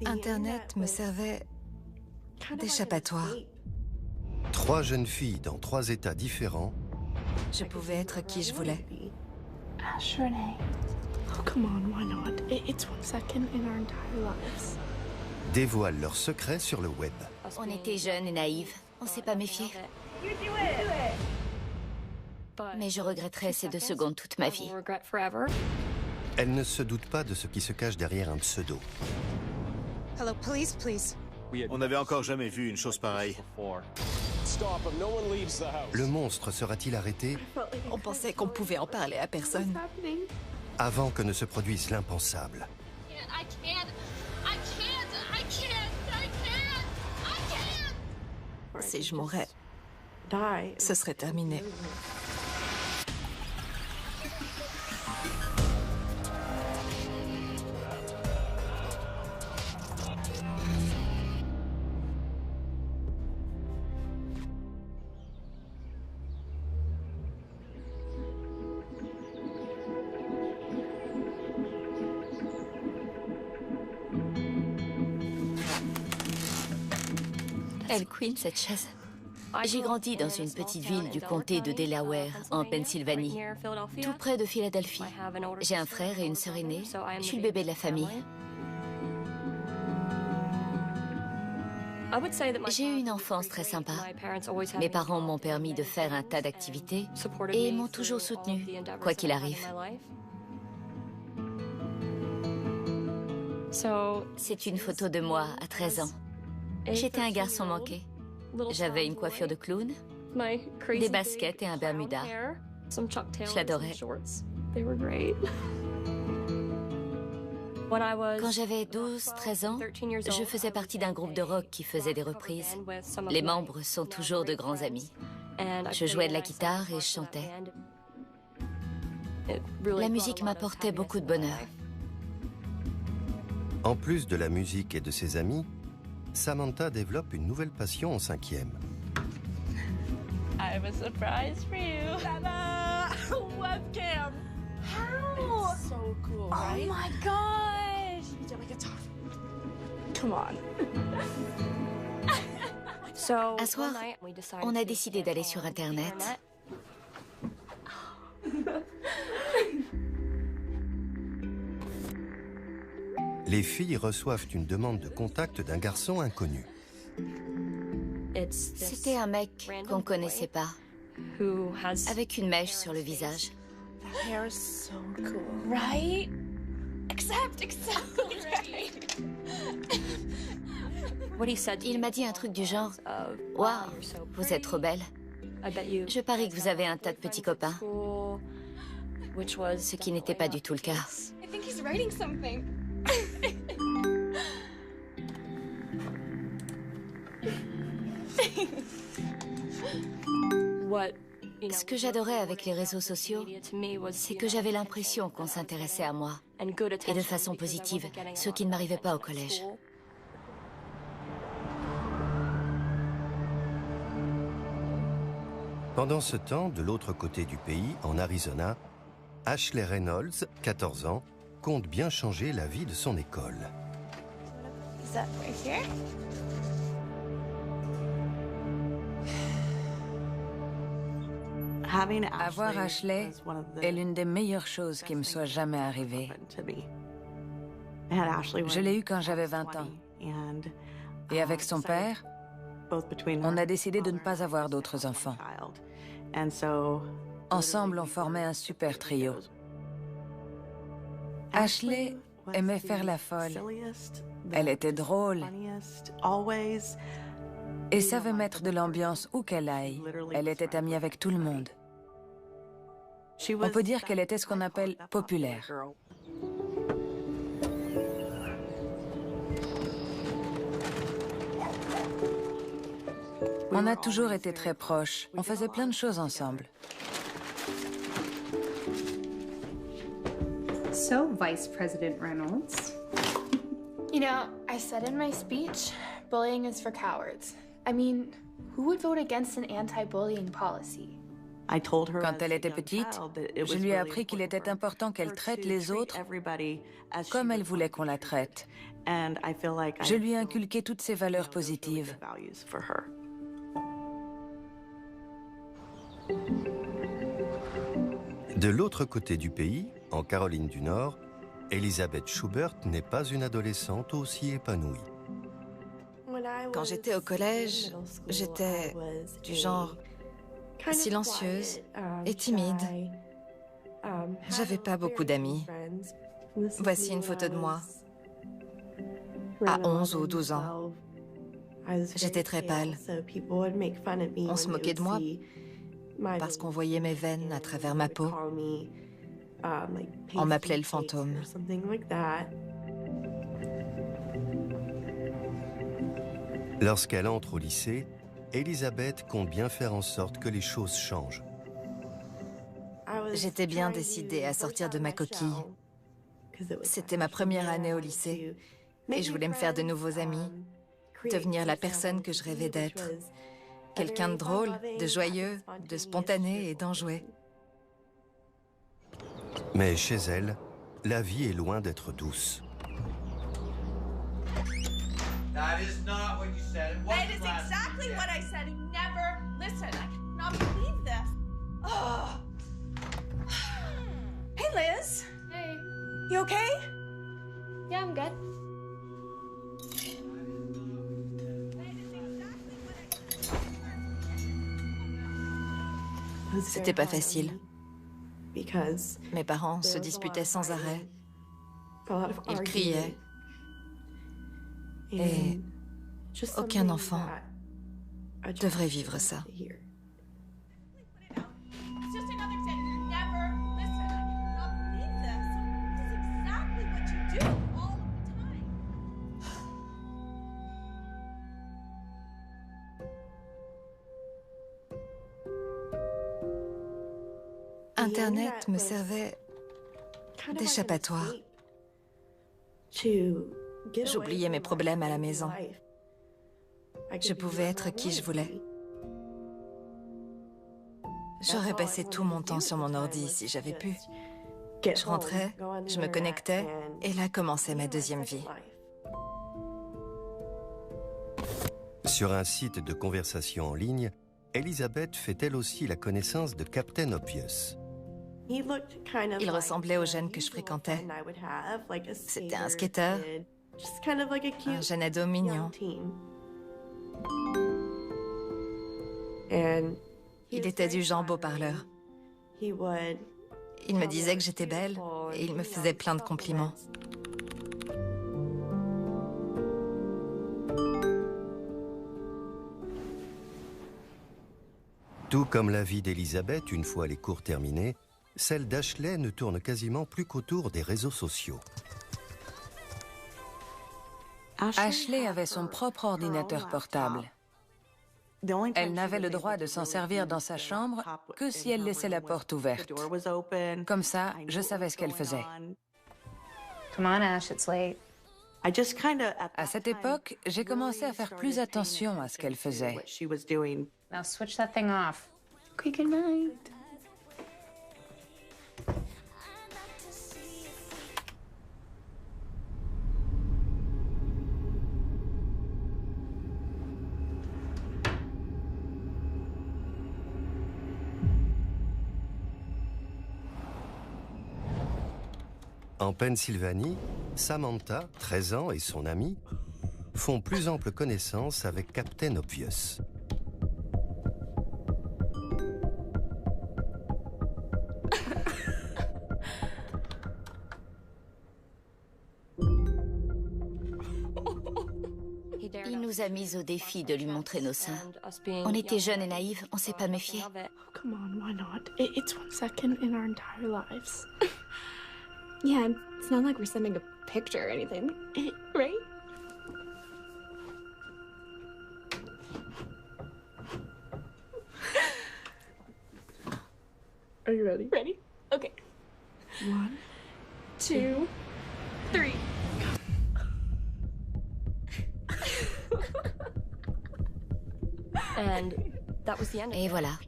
Internet me servait d'échappatoire. 3 jeunes filles dans 3 États différents. Je pouvais être qui je voulais. Ash Renee. Oh, come on, why not? It's 1 second in our entire lives. Dévoilent leurs secrets sur le web. On était jeunes et naïves. On s'est pas méfié. Mais je regretterai ces 2 secondes toute ma vie. Elles ne se doutent pas de ce qui se cache derrière un pseudo. Hello, police, please. On n'avait encore jamais vu une chose pareille. Le monstre sera-t-il arrêté On pensait qu'on pouvait en parler à personne. avant que ne se produise l'impensable? Si je mourais, ce serait terminé. Elle Queen, cette chaise. J'ai grandi dans une petite ville du comté de Delaware, en Pennsylvanie, tout près de Philadelphie. J'ai un frère et une sœur aînée. Je suis le bébé de la famille. J'ai eu une enfance très sympa. Mes parents m'ont permis de faire un tas d'activités et m'ont toujours soutenue, quoi qu'il arrive. C'est une photo de moi à 13 ans. J'étais un garçon manqué. J'avais une coiffure de clown, des baskets et un bermuda. Je l'adorais. Quand j'avais 12-13 ans, je faisais partie d'un groupe de rock qui faisait des reprises. Les membres sont toujours de grands amis. Je jouais de la guitare et je chantais. La musique m'apportait beaucoup de bonheur. En plus de la musique et de ses amis, Samantha développe une nouvelle passion en 5e. I have a surprise for you. Ta-da! Webcam. How? It's so cool, right? Oh my gosh! You did like a top. Come on. Un soir, on a décidé d'aller sur Internet. Les filles reçoivent une demande de contact d'un garçon inconnu. C'était un mec qu'on connaissait pas, avec une mèche sur le visage. That hair is so cool, right? Exactly right. Il m'a dit un truc du genre « Waouh, vous êtes trop belle. Je parie que vous avez un tas de petits copains. » Ce qui n'était pas du tout le cas. I think he's writing something. Ce que j'adorais avec les réseaux sociaux, c'est que j'avais l'impression qu'on s'intéressait à moi, et de façon positive, ce qui ne m'arrivait pas au collège. Pendant ce temps, de l'autre côté du pays, en Arizona, Ashley Reynolds, 14 ans, compte bien changer la vie de son école. Is that right here? Avoir Ashley est l'une des meilleures choses qui me soit jamais arrivée. Je l'ai eue quand j'avais 20 ans. Et avec son père, on a décidé de ne pas avoir d'autres enfants. Ensemble, on formait un super trio. Ashley aimait faire la folle. Elle était drôle et savait mettre de l'ambiance où qu'elle aille. Elle était amie avec tout le monde. On peut dire qu'elle était ce qu'on appelle populaire. On a toujours été très proches. On faisait plein de choses ensemble. So, Vice President Reynolds. You know, I said in my speech, bullying is for cowards. I mean, who would vote against an anti-bullying policy? Quand elle était petite, je lui ai appris qu'il était important qu'elle traite les autres comme elle voulait qu'on la traite. Je lui ai inculqué toutes ces valeurs positives. De l'autre côté du pays, en Caroline du Nord, Elizabeth Schubert n'est pas une adolescente aussi épanouie. Quand j'étais au collège, j'étais du genre silencieuse et timide. J'avais pas beaucoup d'amis. Voici une photo de moi à 11 ou 12 ans. J'étais très pâle. On se moquait de moi parce qu'on voyait mes veines à travers ma peau. On m'appelait le fantôme. Lorsqu'elle entre au lycée, Elizabeth compte bien faire en sorte que les choses changent. J'étais bien décidée à sortir de ma coquille. C'était ma première année au lycée et je voulais me faire de nouveaux amis, devenir la personne que je rêvais d'être. Quelqu'un de drôle, de joyeux, de spontané et d'enjoué. Mais chez elle, la vie est loin d'être douce. That is not what you said. It is exactly what I said. You never listen. I cannot believe this. Oh. Hey, Liz. Hey. You okay? Yeah, I'm good. C'était pas facile. Mes parents se disputaient sans arrêt. Ils criaient. Et aucun enfant devrait vivre ça. It's just another example. You never listen. I cannot believe this. This is exactly what you do all of the time. Internet me servait d'échappatoire. J'oubliais mes problèmes à la maison. Je pouvais être qui je voulais. J'aurais passé tout mon temps sur mon ordi si j'avais pu. Je rentrais, je me connectais, et là commençait ma deuxième vie. Sur un site de conversation en ligne, Elizabeth fait elle aussi la connaissance de Captain Obvious. Il ressemblait aux jeunes que je fréquentais. C'était un skateur, un jeune ado mignon. Il était du genre beau parleur. Il me disait que j'étais belle et il me faisait plein de compliments. Tout comme la vie d'Elizabeth une fois les cours terminés, celle d'Ashley ne tourne quasiment plus qu'autour des réseaux sociaux. Ashley avait son propre ordinateur portable. Elle n'avait le droit de s'en servir dans sa chambre que si elle laissait la porte ouverte. Comme ça, je savais ce qu'elle faisait. Come on, Ash, it's late. À cette époque, j'ai commencé à faire plus attention à ce qu'elle faisait. Now switch that thing off. Okay, good night. En Pennsylvanie, Samantha, 13 ans, et son amie font plus ample connaissance avec Captain Obvious. Il nous a mis au défi de lui montrer nos seins. On était jeunes et naïfs, on s'est pas méfiés. Oh, come on, why not? It's 1 second in our entire lives. Yeah, it's not like we're sending a picture or anything, right? Are you ready? Ready? Okay. 1, 2, 3. Et voilà.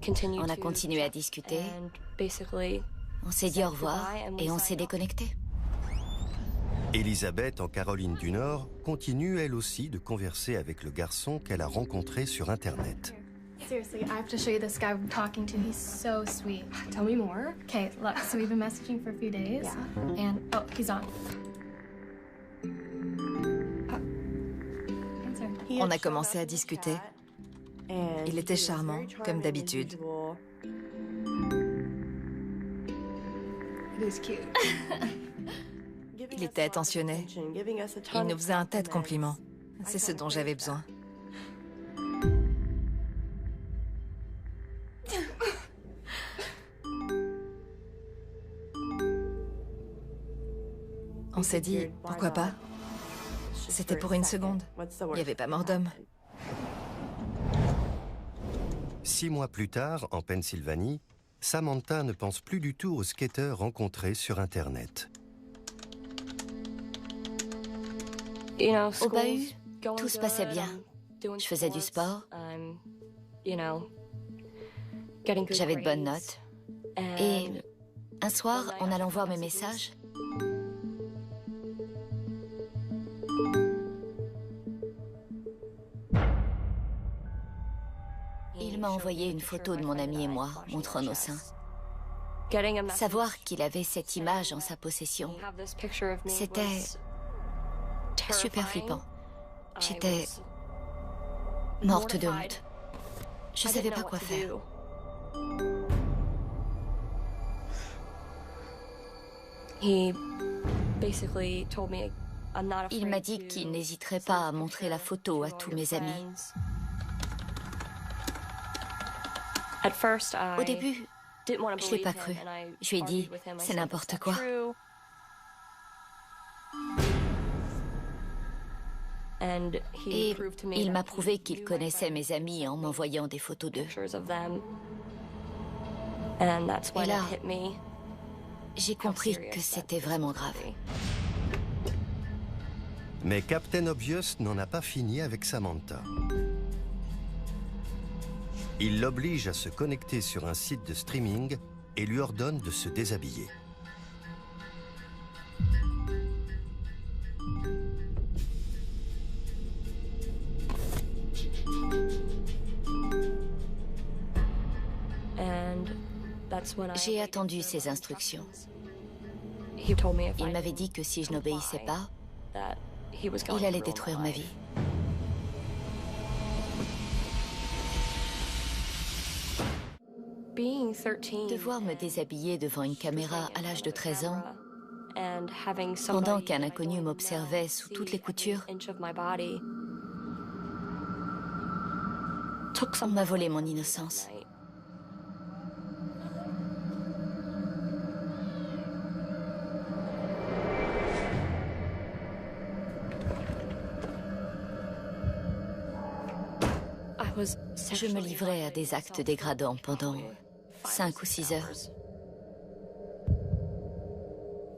On a continué à discuter. On s'est dit au revoir et on s'est déconnecté. Elisabeth, en Caroline du Nord, continue elle aussi de converser avec le garçon qu'elle a rencontré sur Internet. Seriously, I have to show you this guy I'm talking to. He's so sweet. Tell me more. Okay, look, so we've been messaging for a few days. Yeah. And, oh, he's on. Answer. On a commencé à discuter. Il était charmant, comme d'habitude. Il était attentionné. Il nous faisait un tas de compliments. C'est ce dont j'avais besoin. On s'est dit, pourquoi pas? C'était pour une seconde. Il n'y avait pas mort d'homme. 6 mois plus tard, en Pennsylvanie, Samantha ne pense plus du tout aux skateurs rencontrés sur Internet. Au bahut, tout se passait bien. Je faisais du sport. J'avais de bonnes notes. Et un soir, en allant voir mes messages, il m'a envoyé une photo de mon ami et moi, montrant nos seins. Savoir qu'il avait cette image en sa possession, c'était super flippant. J'étais morte de honte. Je ne savais pas quoi faire. Il m'a dit qu'il n'hésiterait pas à montrer la photo à tous mes amis. Au début, je ne l'ai pas cru. Je lui ai dit, c'est n'importe quoi. Et il m'a prouvé qu'il connaissait mes amis en m'envoyant des photos d'eux. Et là, j'ai compris que c'était vraiment grave. Mais Captain Obvious n'en a pas fini avec Samantha. Il l'oblige à se connecter sur un site de streaming et lui ordonne de se déshabiller. J'ai attendu ses instructions. Il m'avait dit que si je n'obéissais pas, il allait détruire ma vie. Devoir me déshabiller devant une caméra à l'âge de 13 ans, pendant qu'un inconnu m'observait sous toutes les coutures, on m'a volé mon innocence. Je me livrais à des actes dégradants pendant 5 ou 6 heures.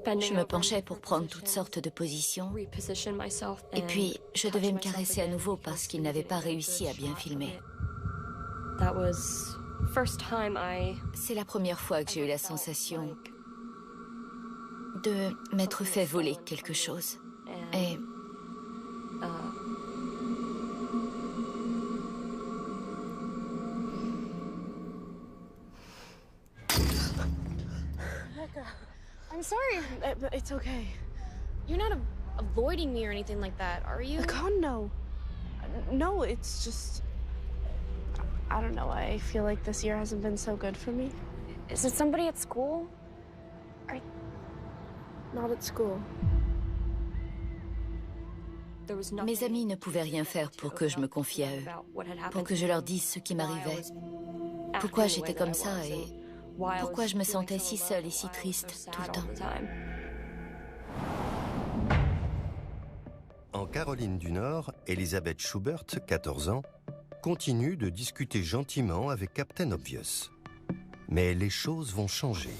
Je me penchais pour prendre toutes sortes de positions. Et puis, je devais me caresser à nouveau parce qu'il n'avait pas réussi à bien filmer. C'est la première fois que j'ai eu la sensation de m'être fait voler quelque chose. Et I'm sorry, but it's okay. You're not avoiding me or anything like that, are you? God, no. No, it's just... I don't know, I feel like this year hasn't been so good for me. Is it somebody at school? Not at school. mes amis ne pouvaient rien faire pour que je me confie à eux, pour que je leur dise ce qui m'arrivait, pourquoi j'étais comme ça et pourquoi je me sentais si seule et si triste tout le temps. En Caroline du Nord, Elisabeth Schubert, 14 ans, continue de discuter gentiment avec Captain Obvious. Mais les choses vont changer.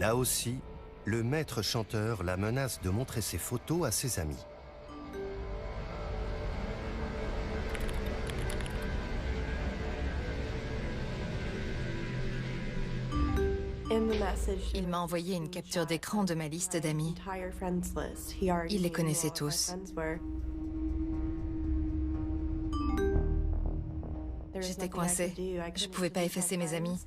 Là aussi, le maître chanteur la menace de montrer ses photos à ses amis. Il m'a envoyé une capture d'écran de ma liste d'amis. Il les connaissait tous. J'étais coincée. Je ne pouvais pas effacer mes amis.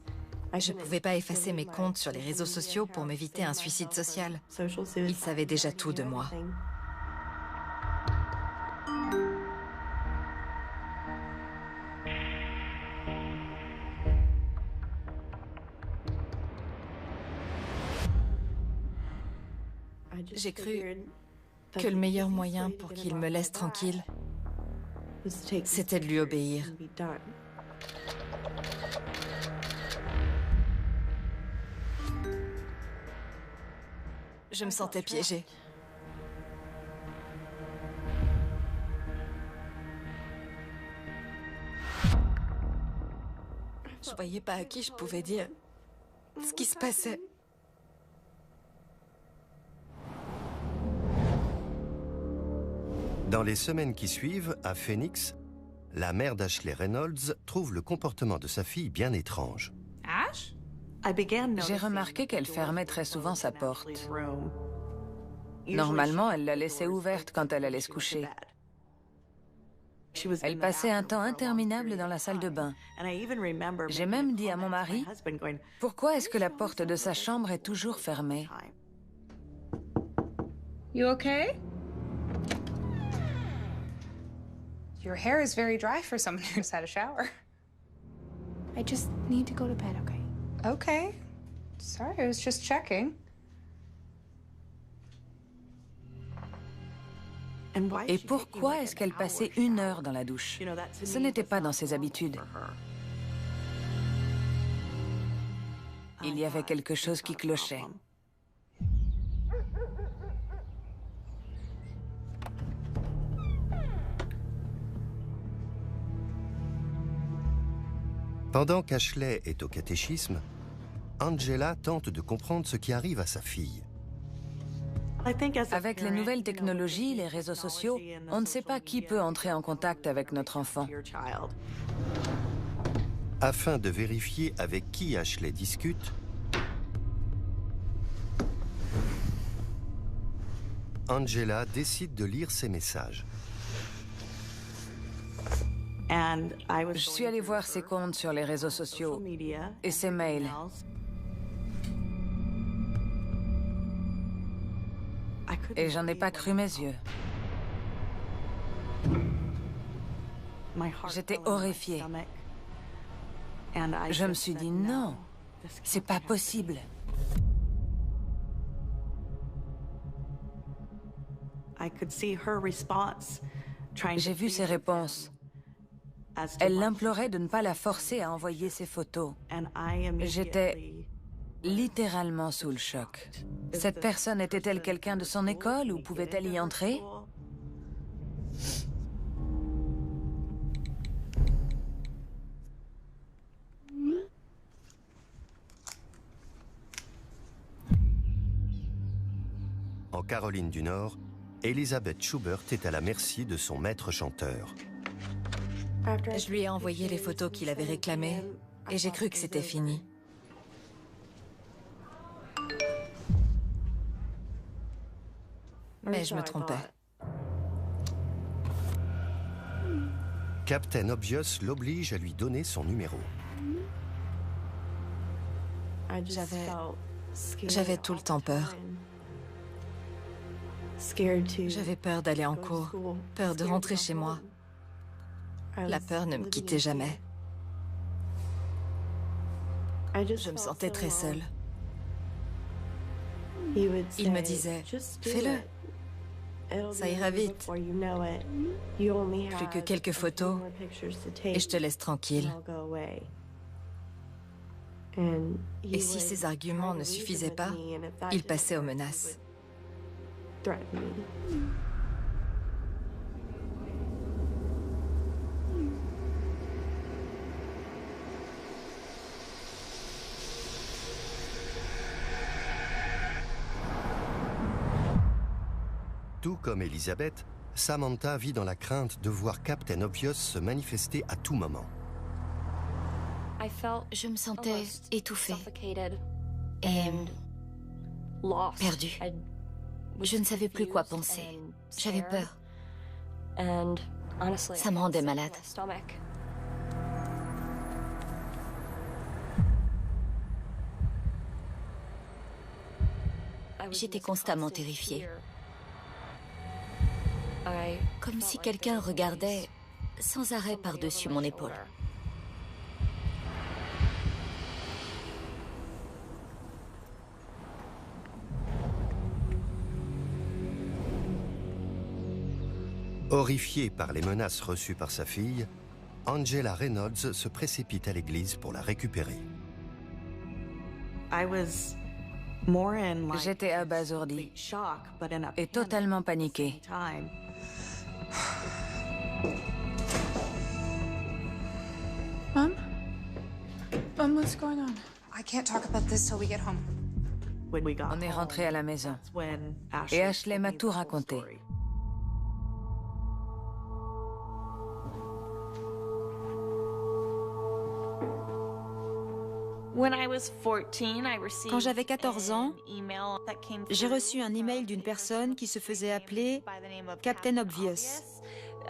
Je ne pouvais pas effacer mes comptes sur les réseaux sociaux pour m'éviter un suicide social. Il savait déjà tout de moi. J'ai cru que le meilleur moyen pour qu'il me laisse tranquille, c'était de lui obéir. Je me sentais piégée. Je ne voyais pas à qui je pouvais dire ce qui se passait. Dans les semaines qui suivent, à Phoenix, la mère d'Ashley Reynolds trouve le comportement de sa fille bien étrange. Ash? J'ai remarqué qu'elle fermait très souvent sa porte. Normalement, elle la laissait ouverte quand elle allait se coucher. Elle passait un temps interminable dans la salle de bain. J'ai même dit à mon mari, « Pourquoi est-ce que la porte de sa chambre est toujours fermée? » You okay? Your hair is very dry for someone who's had a shower. I just need to go to bed, okay? Okay. Sorry, I was just checking. Et pourquoi est-ce qu'elle passait 1 heure dans la douche? Ce n'était pas dans ses habitudes. Il y avait quelque chose qui clochait. Pendant qu'Ashley est au catéchisme, Angela tente de comprendre ce qui arrive à sa fille. Avec les nouvelles technologies, les réseaux sociaux, on ne sait pas qui peut entrer en contact avec notre enfant. Afin de vérifier avec qui Ashley discute, Angela décide de lire ses messages. Je suis allée voir ses comptes sur les réseaux sociaux et ses mails. Et j'en ai pas cru mes yeux. J'étais horrifiée. Je me suis dit non, c'est pas possible. J'ai vu ses réponses. Elle l'implorait de ne pas la forcer à envoyer ses photos. J'étais littéralement sous le choc. Cette personne était-elle quelqu'un de son école ou pouvait-elle y entrer? En Caroline du Nord, Elizabeth Schubert est à la merci de son maître chanteur. Je lui ai envoyé les photos qu'il avait réclamées et j'ai cru que c'était fini. Mais je me trompais. Captain Obvious l'oblige à lui donner son numéro. J'avais tout le temps peur. J'avais peur d'aller en cours, peur de rentrer chez moi. La peur ne me quittait jamais. Je me sentais très seule. Il me disait, fais-le. Ça ira vite. Plus que quelques photos et je te laisse tranquille. Et si ces arguments ne suffisaient pas, il passait aux menaces. Tout comme Elizabeth, Samantha vit dans la crainte de voir Captain Obvious se manifester à tout moment. Je me sentais étouffée et perdue. Je ne savais plus quoi penser. J'avais peur. Ça me rendait malade. J'étais constamment terrifiée. Comme si quelqu'un regardait sans arrêt par-dessus mon épaule. Horrifiée par les menaces reçues par sa fille, Angela Reynolds se précipite à l'église pour la récupérer. J'étais abasourdie et totalement paniquée. Mom? Mom, what's going on? I can't talk about this till we get home. On est rentré à la maison et Ashley m'a tout raconté. Quand j'avais 14 ans, j'ai reçu un email d'une personne qui se faisait appeler Captain Obvious.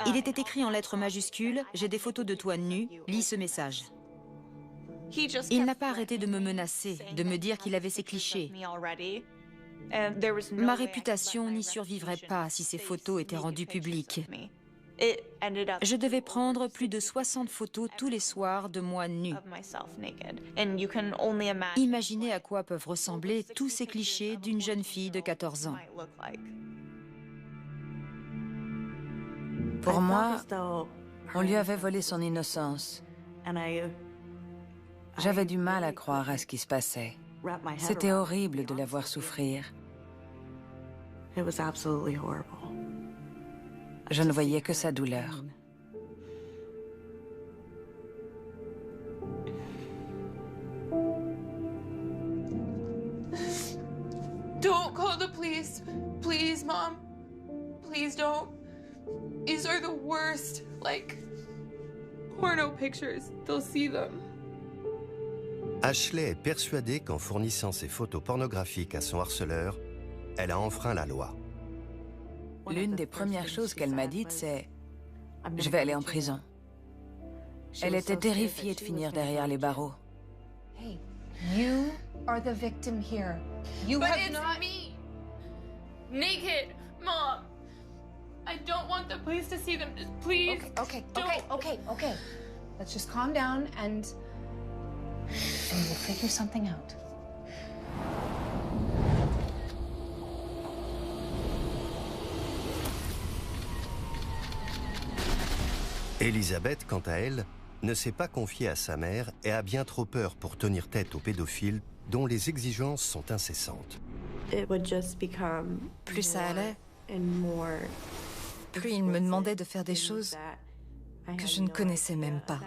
Il était écrit en lettres majuscules « J'ai des photos de toi nu, lis ce message ». Il n'a pas arrêté de me menacer, de me dire qu'il avait ses clichés. Ma réputation n'y survivrait pas si ces photos étaient rendues publiques. Je devais prendre plus de 60 photos tous les soirs de moi nue. Imaginez à quoi peuvent ressembler tous ces clichés d'une jeune fille de 14 ans. Pour moi, on lui avait volé son innocence. J'avais du mal à croire à ce qui se passait. C'était horrible de la voir souffrir. Je ne voyais que sa douleur. Don't call the police. Please, Mom. Please don't. These are the worst, like, porno pictures. They'll see them. Ashley est persuadée qu'en fournissant ces photos pornographiques à son harceleur, elle a enfreint la loi. L'une des premières choses qu'elle m'a dites, c'est « Je vais aller en prison ». Elle était terrifiée de finir derrière les barreaux. Hey, you are the victim here. You have not... me. Naked, Mom. I don't want the police to see them. Just please. Okay. Let's just calm down and we'll figure something out. Elizabeth, quant à elle, ne s'est pas confiée à sa mère et a bien trop peur pour tenir tête aux pédophiles dont les exigences sont incessantes. Plus ça allait, plus il me demandait de faire des choses que je ne connaissais même pas.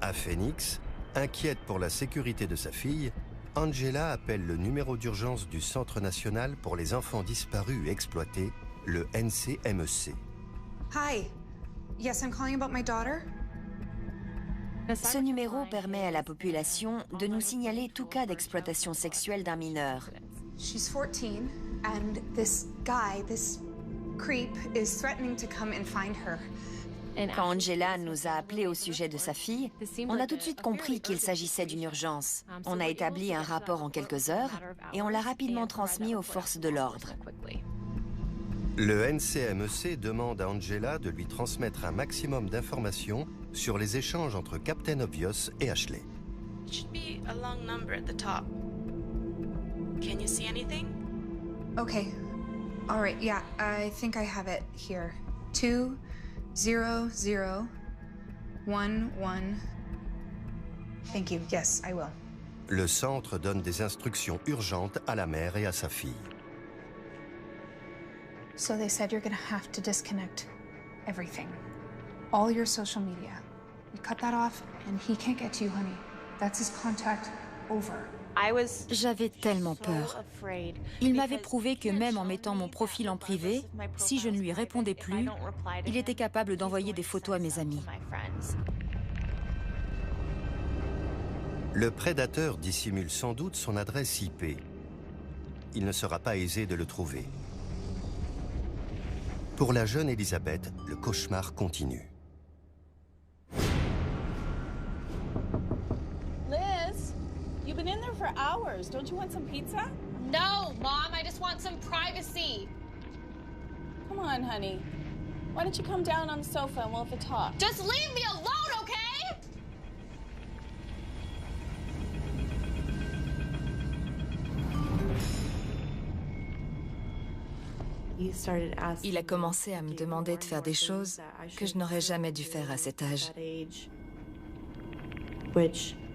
À Phoenix, inquiète pour la sécurité de sa fille, Angela appelle le numéro d'urgence du Centre national pour les enfants disparus et exploités, le NCMEC. Hi. Yes, I'm calling about my daughter. Ce numéro permet à la population de nous signaler tout cas d'exploitation sexuelle d'un mineur. She's 14 and this guy, this creep is threatening to come and find her. Quand Angela nous a appelés au sujet de sa fille, on a tout de suite compris qu'il s'agissait d'une urgence. On a établi un rapport en quelques heures et on l'a rapidement transmis aux forces de l'ordre. Le NCMEC demande à Angela de lui transmettre un maximum d'informations sur les échanges entre Captain Obvious et Ashley. It should be a long number at the top. Can you see anything? Okay. All right, yeah, I think I have it here. 20011. Thank you. Yes, I will. Le centre donne des instructions urgentes à la mère et à sa fille. So they said you're gonna have to disconnect everything. all your social media. We cut that off, and he can't get to you, honey. That's his contact over. J'avais tellement peur. Il m'avait prouvé que même en mettant mon profil en privé, si je ne lui répondais plus, il était capable d'envoyer des photos à mes amis. Le prédateur dissimule sans doute son adresse IP. Il ne sera pas aisé de le trouver. Pour la jeune Elisabeth, le cauchemar continue. You've been in there for hours. Don't you want some pizza? No, Mom, I just want some privacy. Come on, honey. Why don't you come down on the sofa and we'll have a talk? Just leave me alone, okay? Il a commencé à me demander de faire des choses que je n'aurais jamais dû faire à cet âge.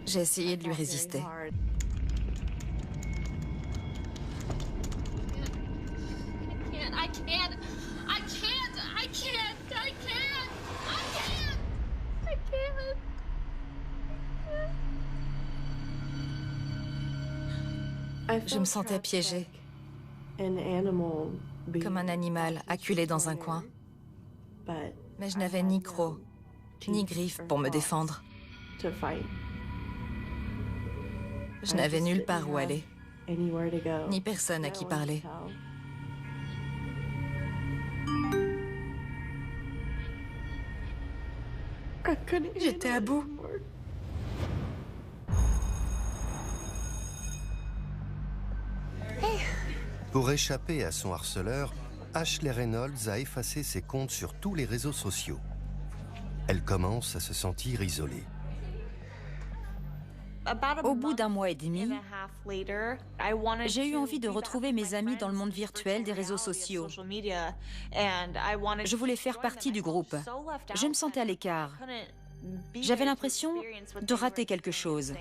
J'ai essayé de lui résister. Je me sentais piégée, comme un animal acculé dans un coin. Mais je n'avais ni crocs, ni griffes pour me défendre. Je n'avais nulle part où aller, ni personne à qui parler. J'étais à bout. Pour échapper à son harceleur, Ashley Reynolds a effacé ses comptes sur tous les réseaux sociaux. Elle commence à se sentir isolée. Au bout d'un mois et demi, j'ai eu envie de retrouver mes amis dans le monde virtuel des réseaux sociaux. Je voulais faire partie du groupe. Je me sentais à l'écart. J'avais l'impression de rater quelque chose.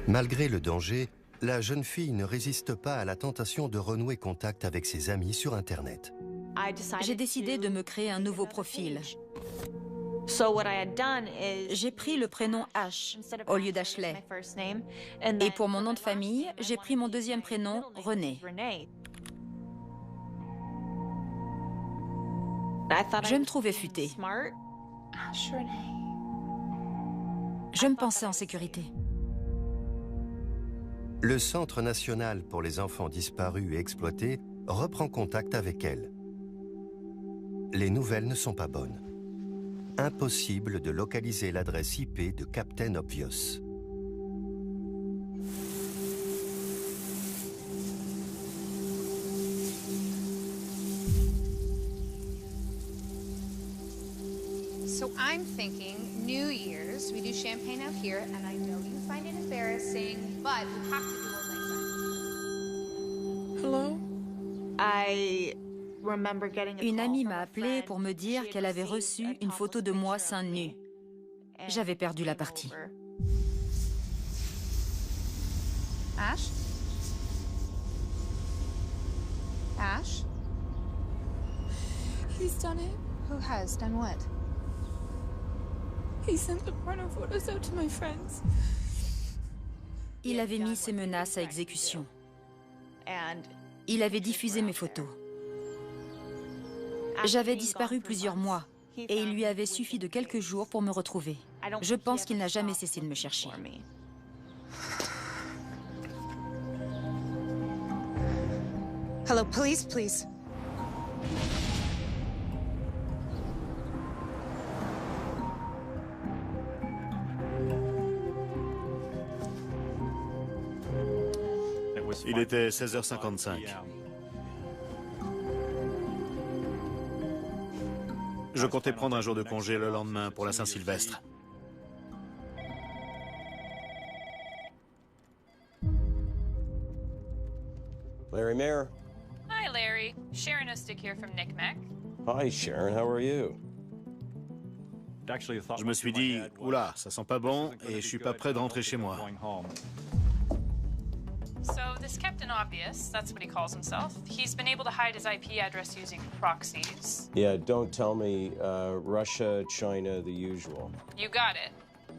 Malgré le danger, la jeune fille ne résiste pas à la tentation de renouer contact avec ses amis sur Internet. J'ai décidé de me créer un nouveau profil. J'ai pris le prénom Ash au lieu d'Ashley. Et pour mon nom de famille, j'ai pris mon deuxième prénom, Renée. Je me trouvais futée. Je me pensais en sécurité. Le Centre national pour les enfants disparus et exploités reprend contact avec elle. Les nouvelles ne sont pas bonnes. Impossible de localiser l'adresse IP de Captain Obvious. So I'm thinking New Year's, we do champagne out here, and I know you find it embarrassing, but we have to do it like that. Hello? Une amie m'a appelée pour me dire qu'elle avait reçu une photo de moi seins nus. J'avais perdu la partie. Ash? Ash? He's done it. Who has done what? He sent the porno photos out to my friends. Il avait mis ses menaces à exécution. Il avait diffusé mes photos. J'avais disparu plusieurs mois et il lui avait suffi de quelques jours pour me retrouver. Je pense qu'il n'a jamais cessé de me chercher. Hello, police, please. Il était 16h55. Je comptais prendre un jour de congé le lendemain pour la Saint-Sylvestre. Larry Mayer. Hi, Larry. Sharon Ostick here from NCMEC. Hi, Sharon. How are you? Je me suis dit, oula, ça sent pas bon et je suis pas prêt de rentrer chez moi. So this Captain Obvious, that's what he calls himself, he's been able to hide his IP address using proxies. Yeah, don't tell me Russia, China, the usual. You got it.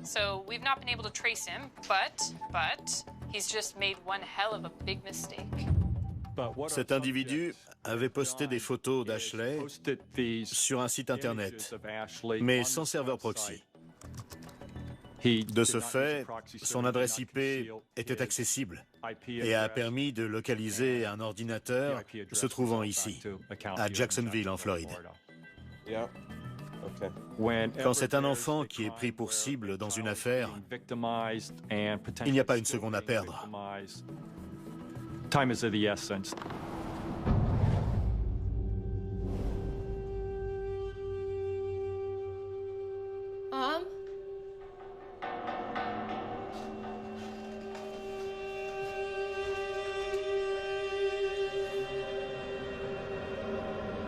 So we've not been able to trace him, but he's just made one hell of a big mistake. Cet individu avait posté des photos d'Ashley sur un site internet, mais sans serveur proxy. De ce fait, son adresse IP était accessible et a permis de localiser un ordinateur se trouvant ici, à Jacksonville, en Floride. Quand c'est un enfant qui est pris pour cible dans une affaire, il n'y a pas une seconde à perdre. Time is of the essence.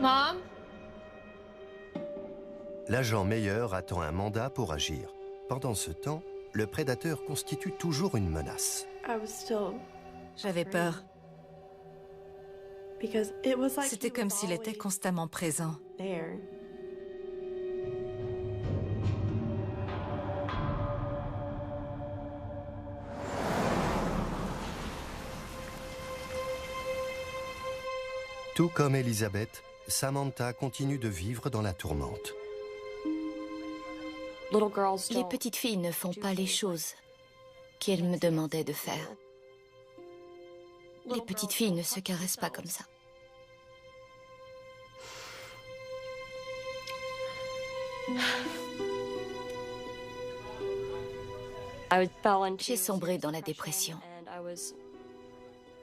Mom? L'agent Meyer attend un mandat pour agir. Pendant ce temps, le prédateur constitue toujours une menace. J'avais peur. C'était comme s'il était constamment présent. Tout comme Elizabeth, Samantha continue de vivre dans la tourmente. Les petites filles ne font pas les choses qu'elles me demandaient de faire. Les petites filles ne se caressent pas comme ça. J'ai sombré dans la dépression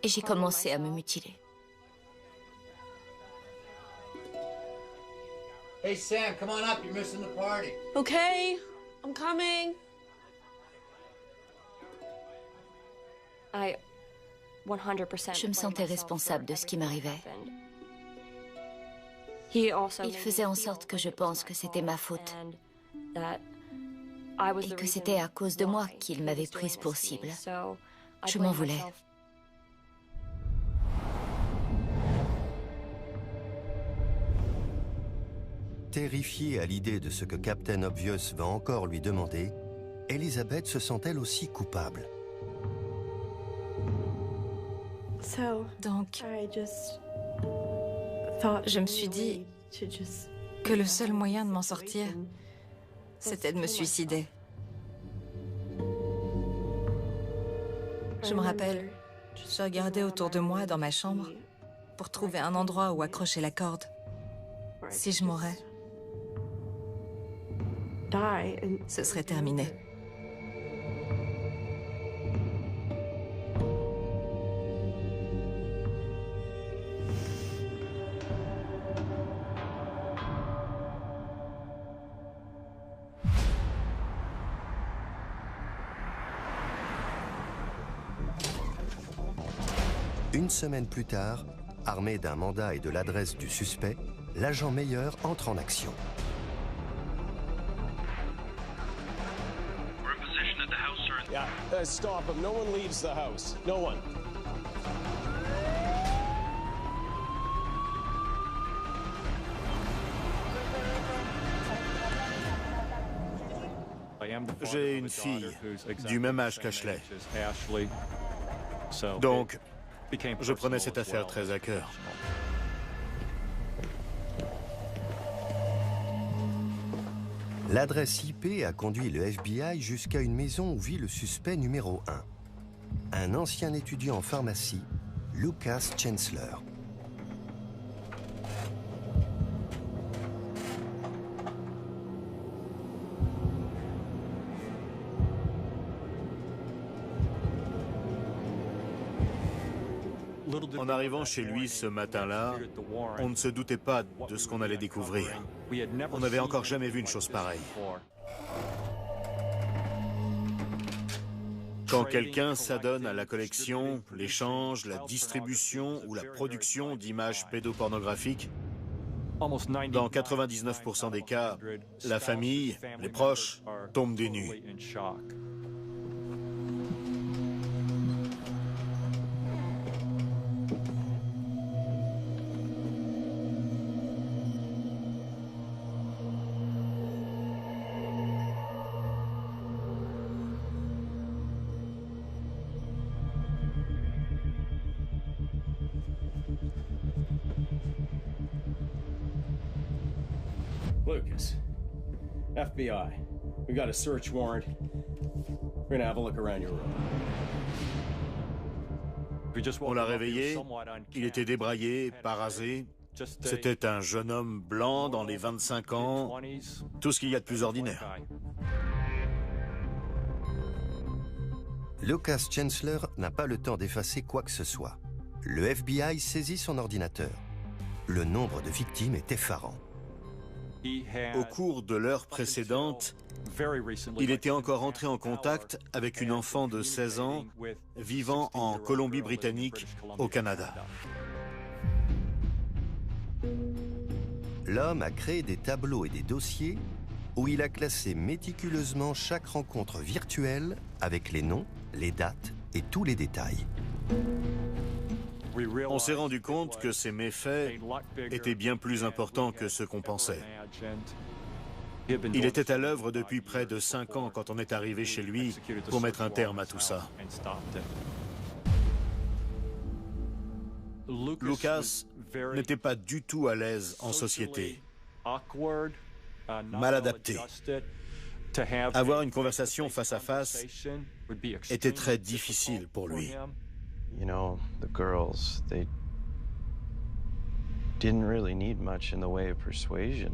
et j'ai commencé à me mutiler. Hey Sam, come on up, you're missing the party. Okay, I'm coming. Je me sentais responsable de ce qui m'arrivait. Il faisait en sorte que je pense que c'était ma faute et que c'était à cause de moi qu'il m'avait prise pour cible. Je m'en voulais. Terrifiée à l'idée de ce que Captain Obvious va encore lui demander, Elizabeth se sent elle aussi coupable. Donc, je me suis dit que le seul moyen de m'en sortir, c'était de me suicider. Je me rappelle, je regardais autour de moi dans ma chambre pour trouver un endroit où accrocher la corde. Si je mourais, ce serait terminé. Une semaine plus tard, armé d'un mandat et de l'adresse du suspect, l'agent Meyer entre en action. Yeah, stop him. No one leaves the house. No one. J'ai une fille du même âge qu'Ashley. Donc, je prenais cette affaire très à cœur. L'adresse IP a conduit le FBI jusqu'à une maison où vit le suspect numéro 1. Un ancien étudiant en pharmacie, Lucas Chancellor. En arrivant chez lui ce matin-là, on ne se doutait pas de ce qu'on allait découvrir. On n'avait encore jamais vu une chose pareille. Quand quelqu'un s'adonne à la collection, l'échange, la distribution ou la production d'images pédopornographiques, dans 99% des cas, la famille, les proches, tombent des nues. Lucas, FBI, we got a search warrant. We're gonna have a look around your room. On l'a réveillé, il était débraillé, parasé. C'était un jeune homme blanc dans les 25 ans, tout ce qu'il y a de plus ordinaire. Lucas Chancellor n'a pas le temps d'effacer quoi que ce soit. Le FBI saisit son ordinateur. Le nombre de victimes est effarant. Au cours de l'heure précédente, il était encore entré en contact avec une enfant de 16 ans vivant en Colombie-Britannique, au Canada. L'homme a créé des tableaux et des dossiers où il a classé méticuleusement chaque rencontre virtuelle avec les noms, les dates et tous les détails. On s'est rendu compte que ces méfaits étaient bien plus importants que ce qu'on pensait. Il était à l'œuvre depuis près de 5 ans quand on est arrivé chez lui pour mettre un terme à tout ça. Lucas n'était pas du tout à l'aise en société, mal adapté. Avoir une conversation face à face était très difficile pour lui. You know, the girls, they didn't really need much in the way of persuasion.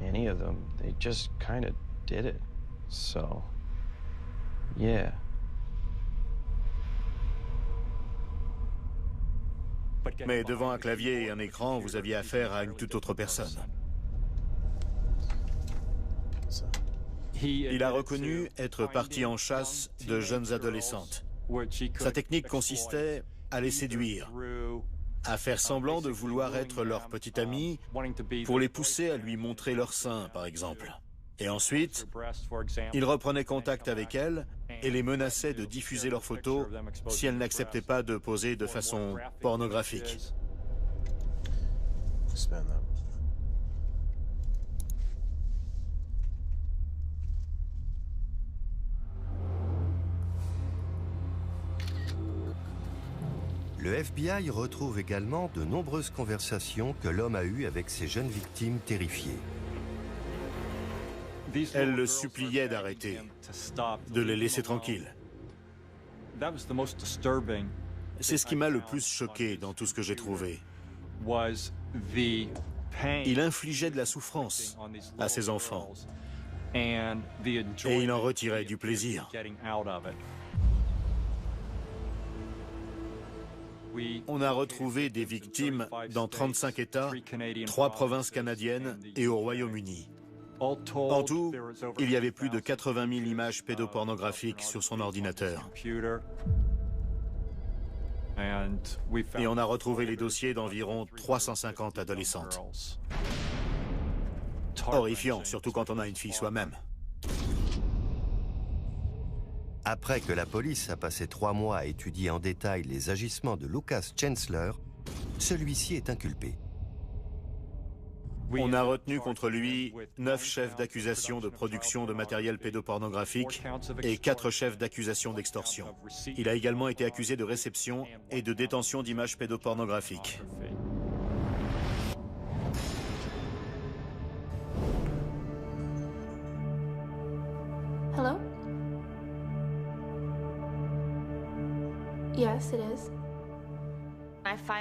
Any of them, they just kind of did it. So, yeah. Mais devant un clavier et un écran, vous aviez affaire à une toute autre personne. Il a reconnu être parti en chasse de jeunes adolescentes. Sa technique consistait à les séduire, à faire semblant de vouloir être leur petite amie pour les pousser à lui montrer leurs seins, par exemple. Et ensuite, il reprenait contact avec elles et les menaçait de diffuser leurs photos si elles n'acceptaient pas de poser de façon pornographique. Le FBI retrouve également de nombreuses conversations que l'homme a eues avec ses jeunes victimes terrifiées. Elle le suppliait d'arrêter, de les laisser tranquilles. C'est ce qui m'a le plus choqué dans tout ce que j'ai trouvé. Il infligeait de la souffrance à ses enfants et il en retirait du plaisir. On a retrouvé des victimes dans 35 États, 3 provinces canadiennes et au Royaume-Uni. En tout, il y avait plus de 80 000 images pédopornographiques sur son ordinateur. Et on a retrouvé les dossiers d'environ 350 adolescentes. Horrifiant, surtout quand on a une fille soi-même. Après que la police a passé 3 mois à étudier en détail les agissements de Lucas Chancellor, celui-ci est inculpé. On a retenu contre lui 9 chefs d'accusation de production de matériel pédopornographique et 4 chefs d'accusation d'extorsion. Il a également été accusé de réception et de détention d'images pédopornographiques. Hello? Yes, it is.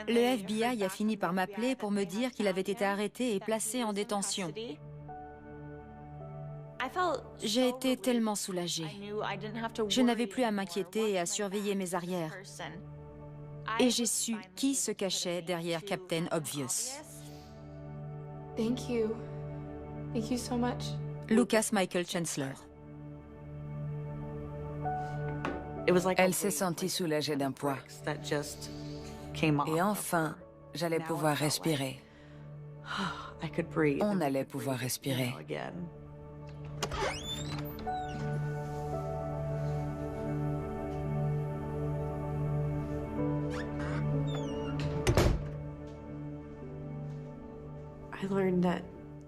Le FBI a fini par m'appeler pour me dire qu'il avait été arrêté et placé en détention. J'ai été tellement soulagée. Je n'avais plus à m'inquiéter et à surveiller mes arrières. Et j'ai su qui se cachait derrière Captain Obvious. Thank you. Thank you so much. Lucas Michael Chancellor. Elle s'est sentie soulagée d'un poids. Et enfin, j'allais pouvoir respirer. On allait pouvoir respirer.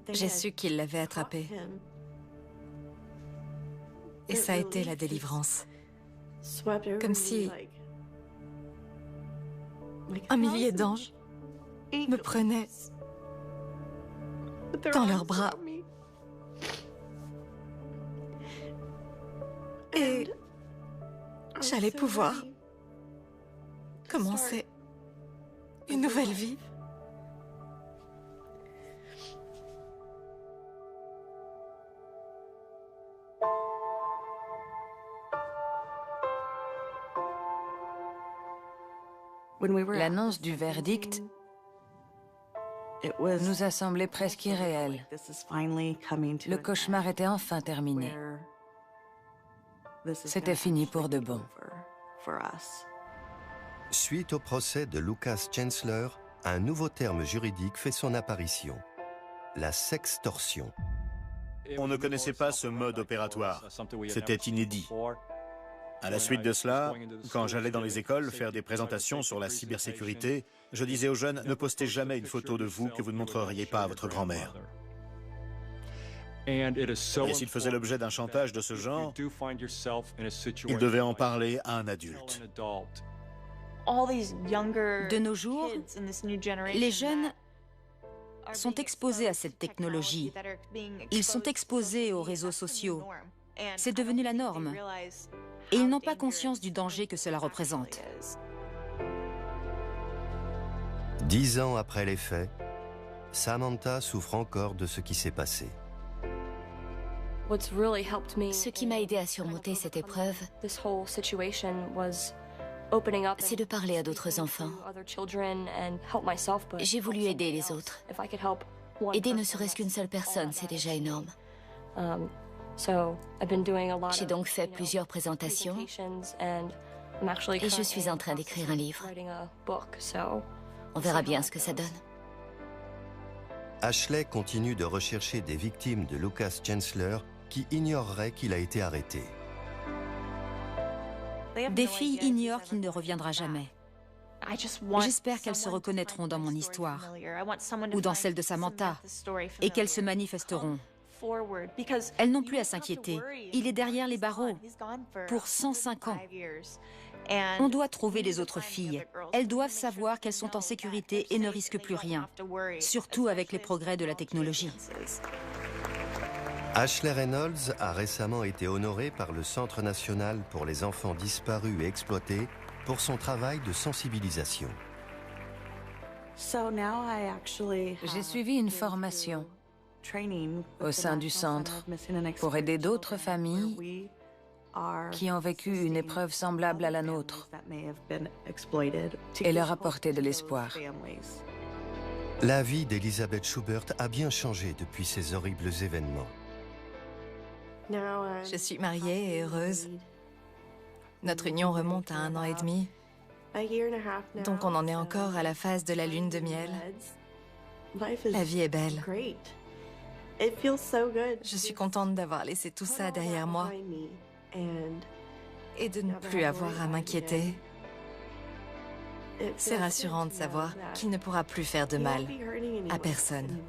J'ai su qu'il l'avait attrapé. Et ça a été la délivrance. Comme si un millier d'anges me prenaient dans leurs bras. Et j'allais pouvoir commencer une nouvelle vie. L'annonce du verdict nous a semblé presque irréel. Le cauchemar était enfin terminé. C'était fini pour de bon. Suite au procès de Lucas Chancellor, un nouveau terme juridique fait son apparition, la sextorsion. On ne connaissait pas ce mode opératoire. C'était inédit. À la suite de cela, quand j'allais dans les écoles faire des présentations sur la cybersécurité, je disais aux jeunes, ne postez jamais une photo de vous que vous ne montreriez pas à votre grand-mère. Et s'il faisait l'objet d'un chantage de ce genre, il devait en parler à un adulte. De nos jours, les jeunes sont exposés à cette technologie. Ils sont exposés aux réseaux sociaux. C'est devenu la norme. Et ils n'ont pas conscience du danger que cela représente. 10 ans après les faits, Samantha souffre encore de ce qui s'est passé. Ce qui m'a aidé à surmonter cette épreuve, c'est de parler à d'autres enfants. J'ai voulu aider les autres. Aider ne serait-ce qu'une seule personne, c'est déjà énorme. J'ai donc fait plusieurs présentations et je suis en train d'écrire un livre. On verra bien ce que ça donne. Ashley continue de rechercher des victimes de Lucas Chancellor qui ignoreraient qu'il a été arrêté. Des filles ignorent qu'il ne reviendra jamais. J'espère qu'elles se reconnaîtront dans mon histoire, ou dans celle de Samantha, et qu'elles se manifesteront. Elles n'ont plus à s'inquiéter. Il est derrière les barreaux pour 105 ans. On doit trouver les autres filles. Elles doivent savoir qu'elles sont en sécurité et ne risquent plus rien, surtout avec les progrès de la technologie. Ashley Reynolds a récemment été honorée par le Centre national pour les enfants disparus et exploités pour son travail de sensibilisation. J'ai suivi une formation au sein du centre pour aider d'autres familles qui ont vécu une épreuve semblable à la nôtre et leur apporter de l'espoir. La vie d'Elizabeth Schubert a bien changé depuis ces horribles événements. Je suis mariée et heureuse. Notre union remonte à 1 an et demi. Donc on en est encore à la phase de la lune de miel. La vie est belle. Je suis contente d'avoir laissé tout ça derrière moi et de ne plus avoir à m'inquiéter. C'est rassurant de savoir qu'il ne pourra plus faire de mal à personne.